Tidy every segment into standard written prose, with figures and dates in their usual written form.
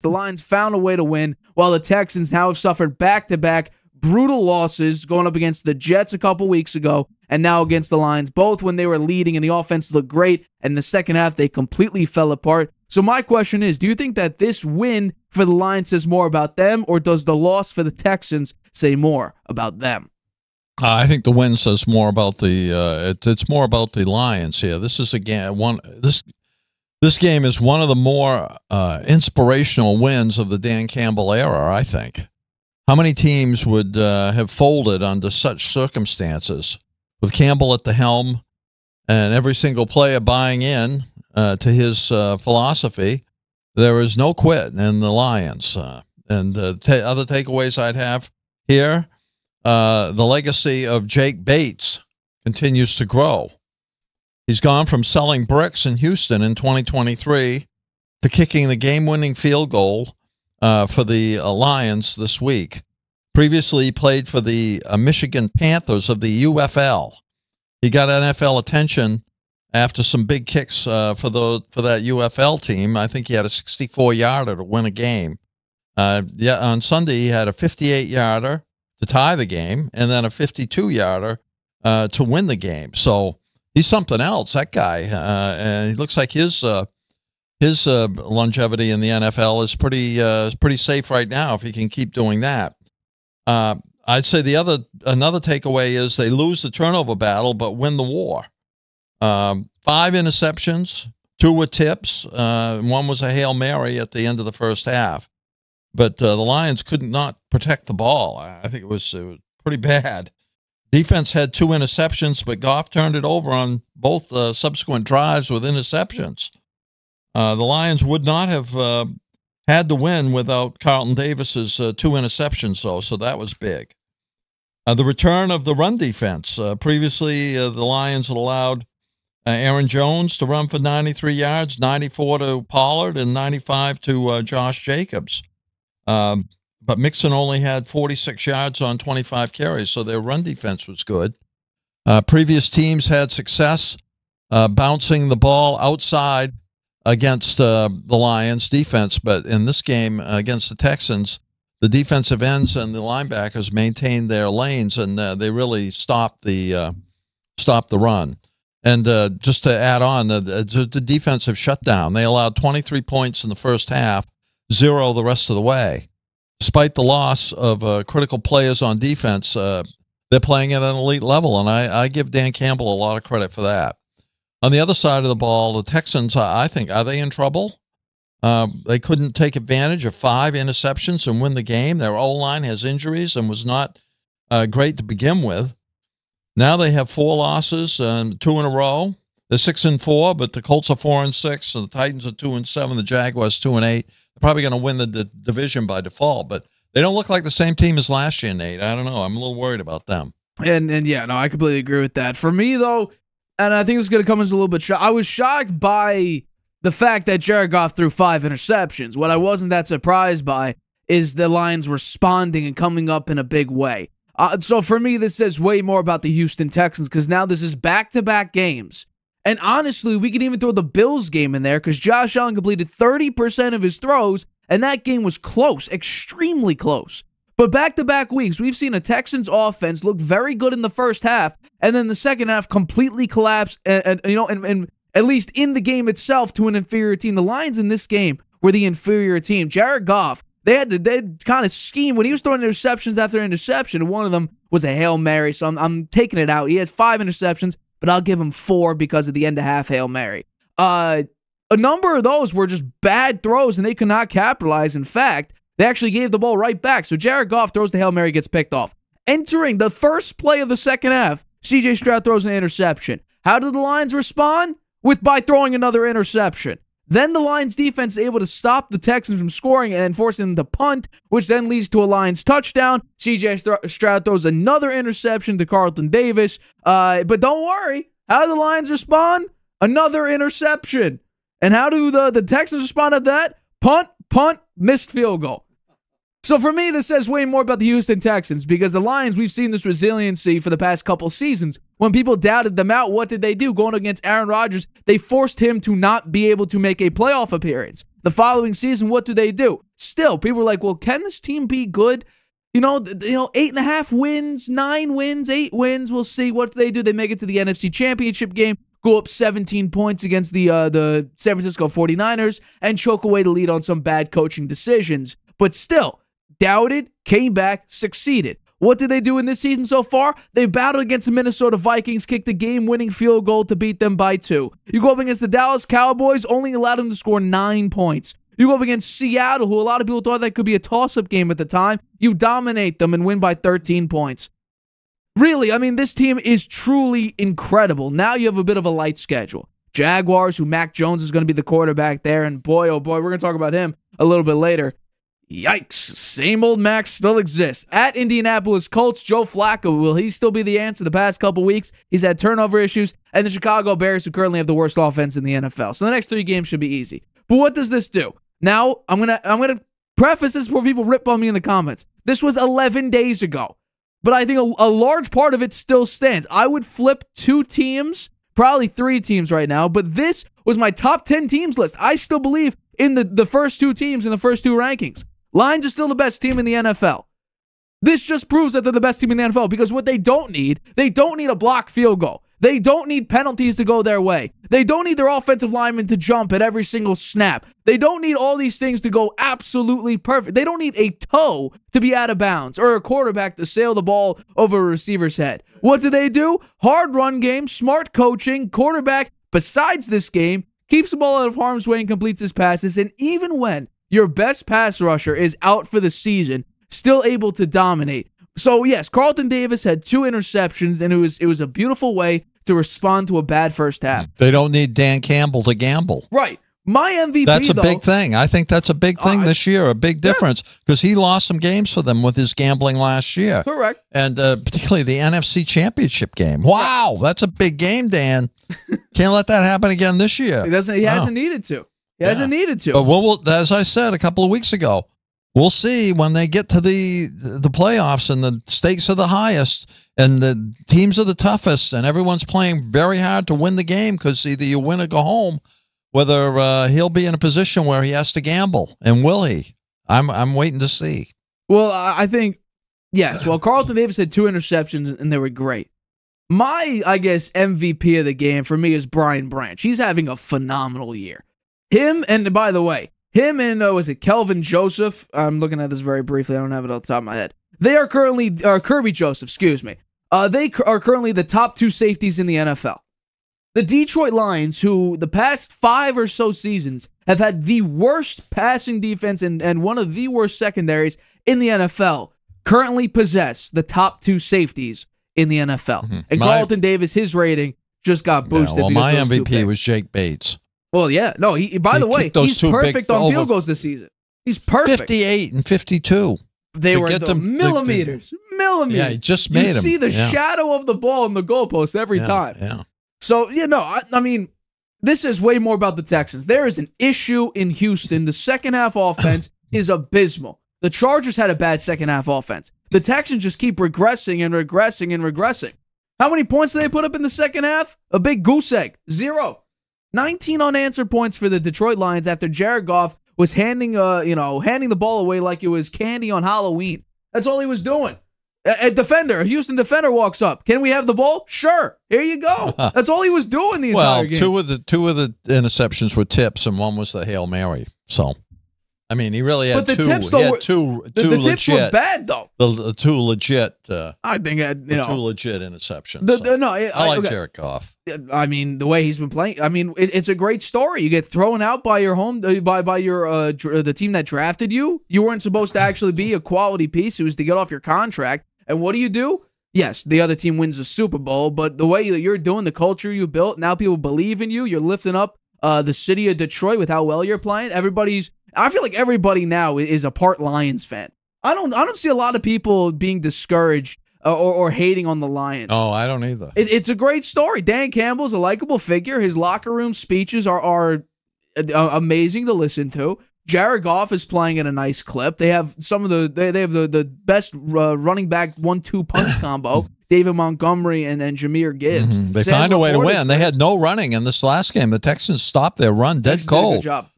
The Lions found a way to win, while the Texans now have suffered back-to-back brutal losses, going up against the Jets a couple weeks ago and now against the Lions, both when they were leading and the offense looked great, and in the second half they completely fell apart. So my question is, do you think that this win for the Lions says more about them, or does the loss for the Texans say more about them? I think the win says more about the it's more about the Lions here. This is again this game is one of the more inspirational wins of the Dan Campbell era, I think. How many teams would have folded under such circumstances with Campbell at the helm and every single player buying in to his philosophy? There is no quit in the Lions. And other takeaways I'd have here, the legacy of Jake Bates continues to grow. He's gone from selling bricks in Houston in 2023 to kicking the game-winning field goal for the Lions this week. Previously, he played for the Michigan Panthers of the UFL. He got NFL attention after some big kicks for that UFL team. I think he had a 64-yarder to win a game. On Sunday, he had a 58-yarder to tie the game, and then a 52-yarder to win the game. So he's something else, that guy. And he looks like his longevity in the NFL is pretty safe right now if he can keep doing that. I'd say another takeaway is they lose the turnover battle but win the war. 5 interceptions, 2 were tips, one was a Hail Mary at the end of the first half. But the Lions could not protect the ball. I think it was pretty bad. Defense had 2 interceptions, but Goff turned it over on both subsequent drives with interceptions. The Lions would not have had to win without Carlton Davis's 2 interceptions, though, so that was big. The return of the run defense. Previously, the Lions had allowed Aaron Jones to run for 93 yards, 94 to Pollard, and 95 to Josh Jacobs. But Mixon only had 46 yards on 25 carries, so their run defense was good. Previous teams had success bouncing the ball outside against the Lions defense, but in this game against the Texans, the defensive ends and the linebackers maintained their lanes, and they really stopped the run. And just to add on, the defensive shutdown, they allowed 23 points in the first half, 0 the rest of the way. Despite the loss of critical players on defense, they're playing at an elite level, and I give Dan Campbell a lot of credit for that. On the other side of the ball, the Texans, I think, are they in trouble? They couldn't take advantage of 5 interceptions and win the game. Their O-line has injuries and was not great to begin with. Now they have 4 losses, 2 in a row. They're 6-4, but the Colts are 4-6, and the Titans are 2-7, the Jaguars 2-8. They're probably going to win the division by default, but they don't look like the same team as last year, Nate. I don't know. I'm a little worried about them. And yeah, no, I completely agree with that. For me, though, and I think this is going to come as a little bit shock, I was shocked by the fact that Jared Goff threw 5 interceptions. What I wasn't that surprised by is the Lions responding and coming up in a big way. So for me, this says way more about the Houston Texans, because now this is back-to-back games. And honestly, we can even throw the Bills game in there, because Josh Allen completed 30% of his throws, and that game was close, extremely close. But back-to-back weeks, we've seen a Texans offense look very good in the first half, and then the second half completely collapse, and at least in the game itself, to an inferior team. The Lions in this game were the inferior team. Jared Goff, they kind of schemed when he was throwing interceptions after interception, and one of them was a Hail Mary, so I'm taking it out. He has 5 interceptions, but I'll give him 4 because of the end-of-half Hail Mary. A number of those were just bad throws, and they could not capitalize. In fact, they actually gave the ball right back. So Jared Goff throws the Hail Mary, gets picked off. Entering the first play of the second half, C.J. Stroud throws an interception. How did the Lions respond? By throwing another interception. Then the Lions defense is able to stop the Texans from scoring and forcing them to punt, which then leads to a Lions touchdown. C.J. Stroud throws another interception to Carlton Davis. But don't worry. How do the Lions respond? Another interception. And how do the Texans respond to that? Punt, missed field goal. So for me, this says way more about the Houston Texans, because the Lions, we've seen this resiliency for the past couple seasons. When people doubted them out, what did they do? Going against Aaron Rodgers, they forced him to not be able to make a playoff appearance. The following season, what do? Still, people were like, well, can this team be good? 8.5 wins, 9 wins, 8 wins. We'll see. What do? They make it to the NFC Championship game, go up 17 points against the San Francisco 49ers, and choke away the lead on some bad coaching decisions. But still, doubted, came back, succeeded. What did they do in this season so far? They battled against the Minnesota Vikings, kicked the game-winning field goal to beat them by 2. You go up against the Dallas Cowboys, only allowed them to score 9 points. You go up against Seattle, who a lot of people thought that could be a toss-up game at the time. You dominate them and win by 13 points. Really, I mean, this team is truly incredible. Now you have a bit of a light schedule. Jaguars, who Mac Jones is going to be the quarterback there, and boy, oh boy, we're going to talk about him a little bit later. Yikes, same old Mac still exists. At Indianapolis Colts, Joe Flacco, will he still be the answer? The past couple weeks, he's had turnover issues, and the Chicago Bears, who currently have the worst offense in the NFL. So the next 3 games should be easy. But what does this do? Now, I'm gonna preface this before people rip on me in the comments. This was 11 days ago, but I think a large part of it still stands. I would flip 2 teams, probably 3 teams right now, but this was my top 10 teams list. I still believe in the first 2 teams in the first 2 rankings. Lions are still the best team in the NFL. This just proves that they're the best team in the NFL because what they don't need a blocked field goal. They don't need penalties to go their way. They don't need their offensive linemen to jump at every single snap. They don't need all these things to go absolutely perfect. They don't need a toe to be out of bounds or a quarterback to sail the ball over a receiver's head. What do? Hard run game, smart coaching, quarterback, besides this game, keeps the ball out of harm's way and completes his passes. And even when your best pass rusher is out for the season, still able to dominate. So yes, Carlton Davis had 2 interceptions, and it was a beautiful way to respond to a bad first half. They don't need Dan Campbell to gamble. Right. My MVP, that's a big thing. I think that's a big thing this year, a big difference, because he lost some games for them with his gambling last year. Correct. And particularly the NFC Championship game. Wow, that's a big game, Dan. Can't let that happen again this year. He hasn't needed to. He hasn't needed to. But we'll, as I said a couple of weeks ago, we'll see when they get to the playoffs and the stakes are the highest and the teams are the toughest and everyone's playing very hard to win the game because either you win or go home, whether he'll be in a position where he has to gamble. And will he? I'm waiting to see. Well, I think, yes. Well, Carlton Davis had 2 interceptions and they were great. My, I guess, MVP of the game for me is Brian Branch. He's having a phenomenal year. Him and, by the way, was it Kelvin Joseph? I'm looking at this very briefly. I don't have it off the top of my head. They are currently, Kirby Joseph, excuse me. They are currently the top 2 safeties in the NFL. The Detroit Lions, who the past 5 or so seasons have had the worst passing defense and one of the worst secondaries in the NFL, currently possess the top 2 safeties in the NFL. Mm-hmm. And Carlton Davis, his rating just got boosted. Well, my MVP was Jake Bates. Well, yeah. No, by the way, he's perfect on field goals this season. He's perfect. 58 and 52. They were millimeters. Yeah, he just made him. You see the shadow of the ball in the goalpost every time. Yeah. So, I mean, this is way more about the Texans. There is an issue in Houston. The second half offense is abysmal. The Chargers had a bad second half offense. The Texans just keep regressing and regressing and regressing. How many points did they put up in the second half? A big goose egg. 0. 19 unanswered points for the Detroit Lions after Jared Goff was handing the ball away like it was candy on Halloween. That's all he was doing. A Houston defender walks up. Can we have the ball? Sure. Here you go. That's all he was doing the entire game. Well, two of the interceptions were tips, and one was the Hail Mary. So, I mean, he really had 2. Tips, though, the tips were bad, though. The 2 legit. I think 2 legit interceptions. I like Jared Goff. I mean, the way he's been playing. I mean, it's a great story. You get thrown out by your the team that drafted you. You weren't supposed to actually be a quality piece. It was to get off your contract. And what do? Yes, the other team wins the Super Bowl, but the way that you're doing, the culture you built, now people believe in you. You're lifting up the city of Detroit with how well you're playing. I feel like everybody now is a part Lions fan. I don't see a lot of people being discouraged or hating on the Lions. Oh, I don't either. It's a great story. Dan Campbell's a likable figure. His locker room speeches are amazing to listen to. Jared Goff is playing at a nice clip. They have the best running back 1-2 punch combo. David Montgomery and Jahmyr Gibbs. Mm-hmm. They find a way to win. They had no running in this last game. The Texans stopped their run dead cold. Good job.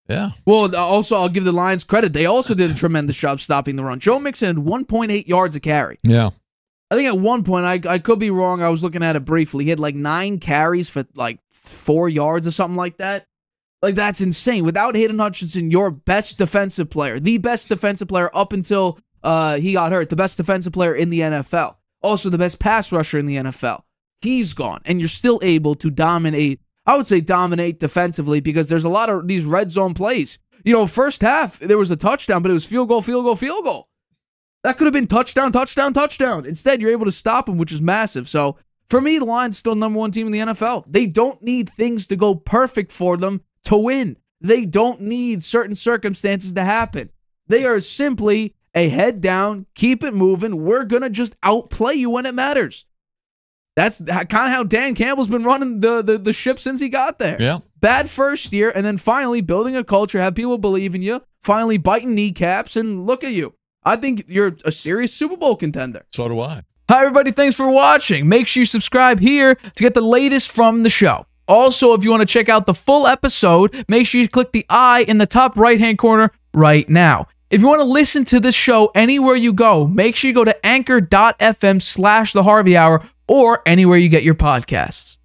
Yeah. Well, also, I'll give the Lions credit. They also did a tremendous job stopping the run. Joe Mixon had 1.8 yards a carry. Yeah. I think at one point, I could be wrong. I was looking at it briefly. He had like 9 carries for like 4 yards or something like that. Like, that's insane. Without Hayden Hutchinson, your best defensive player, the best defensive player up until he got hurt, the best defensive player in the NFL, also the best pass rusher in the NFL, he's gone. And you're still able to dominate. I would say dominate defensively because there's a lot of these red zone plays. You know, first half, there was a touchdown, but it was field goal, field goal, field goal. That could have been touchdown, touchdown, touchdown. Instead, you're able to stop them, which is massive. So, for me, the Lions still number 1 team in the NFL. They don't need things to go perfect for them to win. They don't need certain circumstances to happen. They are simply a head down, keep it moving. We're going to just outplay you when it matters. That's kind of how Dan Campbell's been running the ship since he got there. Yeah. Bad first year, and then finally building a culture, have people believe in you, finally biting kneecaps, and look at you. I think you're a serious Super Bowl contender. So do I. Hi, everybody. Thanks for watching. Make sure you subscribe here to get the latest from the show. Also, if you want to check out the full episode, make sure you click the I in the top right-hand corner right now. If you want to listen to this show anywhere you go, make sure you go to anchor.fm/The Harvey Hour or anywhere you get your podcasts.